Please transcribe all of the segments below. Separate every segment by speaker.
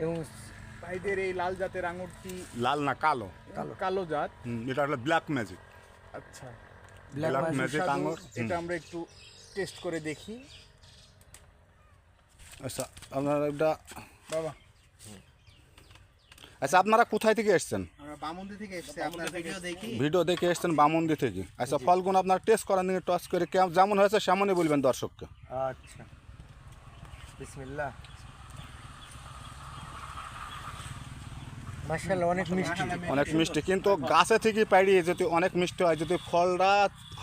Speaker 1: এবং সাইডের এই লাল জাতের আঙুরটি
Speaker 2: লাল না কালো,
Speaker 1: কালো জাত।
Speaker 2: এটা হলো ব্ল্যাক ম্যাজিক।
Speaker 1: আচ্ছা,
Speaker 2: ব্ল্যাক ম্যাজিক
Speaker 1: সুস্বাদু।
Speaker 2: আঙুর।
Speaker 1: এটা আমরা একটু টেস্ট করে দেখি।
Speaker 2: আচ্ছা আপনারা এটা
Speaker 1: বাবা,
Speaker 2: আচ্ছা আপনারা কোথায় থেকে এসেছেন?
Speaker 1: আমরা বামুন্দি থেকে এসেছি, আপনার ভিডিও দেখি।
Speaker 2: ভিডিও দেখে এসেছেন বামন্দি থেকে। আচ্ছা ফলগুলো আপনারা টেস্ট করার নিয়ে টস করে যেমন হয়েছে সেমনই বলবেন দর্শককে।
Speaker 1: আচ্ছা, বিসমিল্লাহ। মাশাআল্লাহ, অনেক মিষ্টি।
Speaker 2: অনেক মিষ্টি, কিন্তু গাছে থেকে পাড়িয়ে যদি অনেক মিষ্টি হয়, যদি ফলটা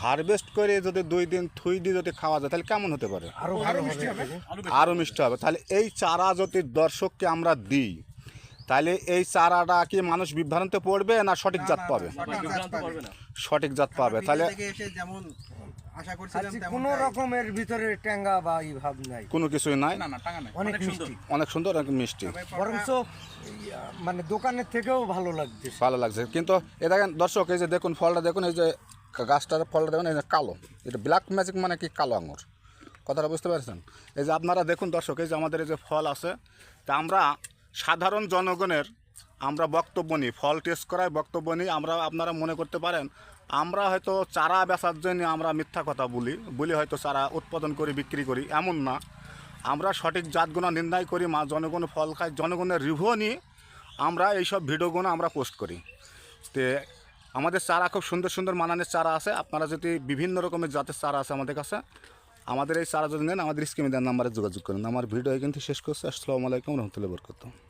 Speaker 2: হারভেস্ট করে যদি 2 দিন থুই দিয়ে যদি খাওয়া যায় তাহলে কেমন হতে পারে?
Speaker 1: আরো মিষ্টি হবে।
Speaker 2: আরও মিষ্টি হবে। তাহলে এই চারা যদি দর্শককে আমরা দিই তাহলে এই চারাটা কি মানুষ বিভ্রান্তে পড়বে না সঠিক জাত পাবে? সঠিক জাত পাবে। তাহলে
Speaker 1: যেমন আশা করছিলাম কোনো রকমের ভিতরে ট্যাঙ্গা বা এই ভাব নাই,
Speaker 2: কোনো কিছুই নাই,
Speaker 1: অনেক মিষ্টি,
Speaker 2: অনেক সুন্দর, অনেক মিষ্টি,
Speaker 1: বরঞ্চ মানে দোকানের থেকেও ভালো লাগছে।
Speaker 2: ভালো লাগছে। কিন্তু এ দেখেন দর্শক, এই যে দেখুন ফলটা দেখুন, এই যে গাছটার ফলটা দেখুন, এই যে কালো, এটা ব্ল্যাক ম্যাজিক মানে কি কালো আঙুর, কথাটা বুঝতে পারছেন? এই যে আপনারা দেখুন দর্শক, এই যে আমাদের এই যে ফল আছে, তা আমরা সাধারণ জনগণের আমরা বক্তব্য নিই, ফল টেস্ট করায় বক্তব্য নিই। আপনারা মনে করতে পারেন আমরা হয়তো চারা বেচার জন্য আমরা মিথ্যা কথা বলি হয়তো চারা উৎপাদন করি বিক্রি করি, এমন না। আমরা সঠিক জাতগুলো নির্ণয় করি, জনগণ ফল খায়, জনগণের রিভিউ নিয়ে আমরা এইসব ভিডিওগুলো আমরা পোস্ট করি। তে আমাদের চারা খুব সুন্দর সুন্দর মানানের চারা আছে। আপনারা যদি বিভিন্ন রকমের জাতের চারা আছে আমাদের কাছে, আমাদের এই চারা যদি নেন আমাদের স্ক্রিনে দেওয়ার নাম্বারে যোগাযোগ করেন। আমার ভিডিও কিন্তু শেষ করছি। আসসালামু আলাইকুম রহমতুল্লাহি ওয়া বারাকাতুহু।